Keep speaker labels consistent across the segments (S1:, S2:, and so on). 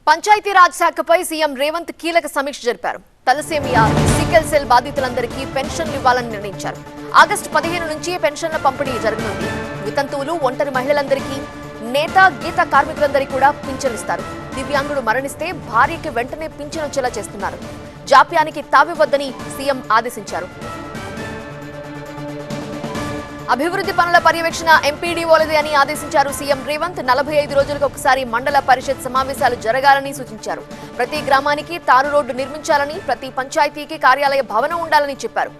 S1: Panchayati Raj శాఖపై CM Revanth కీలక సమీక్ష జరిపారు. తలసేమియా, సికెల్ సెల్ బాధితులందరికీ పెన్షన్లు ఇవ్వాలని నిర్ణయించారు. ఆగస్టు 15 నుంచి పెన్షన్ల పంపిణీ జరగనుంది. వితంతువులు, ఒంటరి మహిళలందరికీ, నేత, గీత కార్మికులందరికీ కూడా పింఛనిస్తారు. దివ్యాంగుడు మరణిస్తే భార్యకి వెంటనే పింఛను వచ్చేలా చేస్తున్నారు. జాప్యానికి తావివ్వద్దని సీఎం ఆదేశించారు. అభివృద్ధి పనుల పర్యవేక్షణ ఎంపీడీఓలదే అని ఆదేశించారు సీఎం రేవంత్. 45 రోజులకు ఒకసారి మండల పరిషత్ సమావేశాలు జరగాలని సూచించారు. ప్రతి గ్రామానికి తారు రోడ్డు నిర్మించాలని, ప్రతి పంచాయతీకి కార్యాలయ భవనం ఉండాలని చెప్పారు.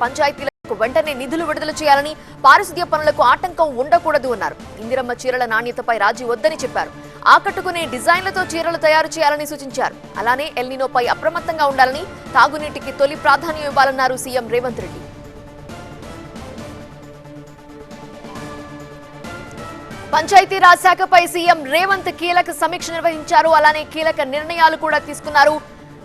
S1: పంచాయతీలకు వెంటనే నిధులు విడుదల చేయాలని, పారిశుద్ధ్య పనులకు ఆటంకం ఉండకూడదు అన్నారు. ఇందిరమ్మ చీరల నాణ్యతపై రాజీ వద్దని చెప్పారు. ఆకట్టుకునే డిజైన్లతో చీరలు తయారు చేయాలని సూచించారు. అలానే ఎల్నినోపై అప్రమత్తంగా ఉండాలని, తాగునీటికి తొలి ప్రాధాన్యం ఇవ్వాలన్నారు సీఎం రేవంత్ రెడ్డి. పంచాయతీరాజ్ శాఖపై సీఎం రేవంత్ కీలక సమీక్ష నిర్వహించారు. అలానే కీలక నిర్ణయాలు కూడా తీసుకున్నారు.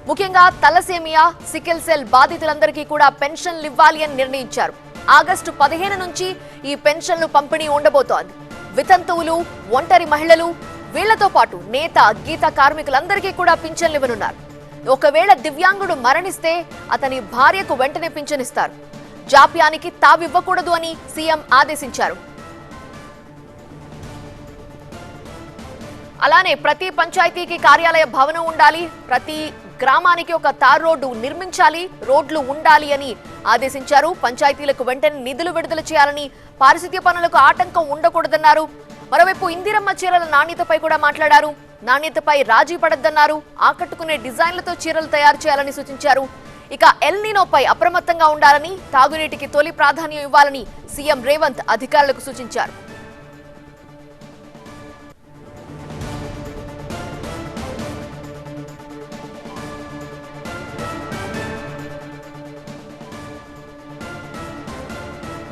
S1: ముఖ్యంగా తలసేమియా, సికెల్ సెల్ బాధితులందరికీ కూడా పెన్షన్లు ఇవ్వాలి అని నిర్ణయించారు. ఆగస్టు 15 నుంచి ఈ పెన్షన్లు పంపిణీ ఉండబోతోంది. వితంతువులు, ఒంటరి మహిళలు, వీళ్లతో పాటు నేత, గీత కార్మికులందరికీ కూడా పింఛన్లు ఇవ్వనున్నారు. ఒకవేళ దివ్యాంగుడు మరణిస్తే అతని భార్యకు వెంటనే పింఛనిస్తారు. జాప్యానికి తావివ్వకూడదు అని సీఎం ఆదేశించారు. అలానే ప్రతి పంచాయతీకి కార్యాలయ భవనం ఉండాలి, ప్రతి గ్రామానికి ఒక తార్ రోడ్డు నిర్మించాలి, రోడ్లు ఉండాలి అని ఆదేశించారు. పంచాయతీలకు వెంటనే నిధులు విడుదల చేయాలని, పారిశుద్ధ్య పనులకు ఆటంకం ఉండకూడదన్నారు. మరోవైపు ఇందిరమ్మ చీరల నాణ్యతపై కూడా మాట్లాడారు. నాణ్యతపై రాజీ పడద్దన్నారు. ఆకట్టుకునే డిజైన్లతో చీరలు తయారు చేయాలని సూచించారు. ఇక ఎల్నినోపై అప్రమత్తంగా ఉండాలని, తాగునీటికి తొలి ప్రాధాన్యం ఇవ్వాలని సీఎం రేవంత్ అధికారులకు సూచించారు.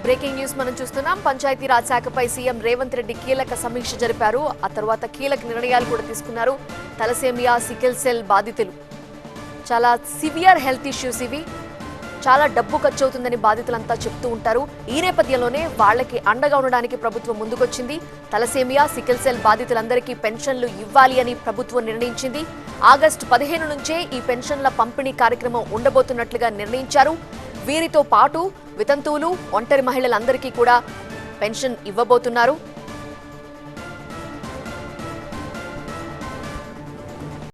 S1: బ్రేకింగ్ న్యూస్ మనం చూస్తున్నాం. పంచాయతీరాజ్ శాఖపై సీఎం రేవంత్ రెడ్డి కీలక సమీక్ష జరిపారు. ఆ తర్వాత కీలక నిర్ణయాలు కూడా తీసుకున్నారు. తలసేమియా, సికెల్ సెల్ బాధితులు చాలా సివియర్ హెల్త్ ఇష్యూస్, ఇవి చాలా డబ్బు ఖర్చు అవుతుందని బాధితులంతా చెప్తూ ఉంటారు. ఈ నేపథ్యంలోనే వాళ్ళకి అండగా ఉండడానికి ప్రభుత్వం ముందుకొచ్చింది. తలసేమియా, సికెల్ సెల్ బాధితులందరికీ పెన్షన్లు ఇవ్వాలి అని ప్రభుత్వం నిర్ణయించింది. ఆగస్టు 15 నుంచే ఈ పెన్షన్ల పంపిణీ కార్యక్రమం ఉండబోతున్నట్లుగా నిర్ణయించారు. వీరితో పాటు వితంతువులు, ఒంటరి మహిళలందరికీ కూడా పెన్షన్ ఇవ్వబోతున్నారు.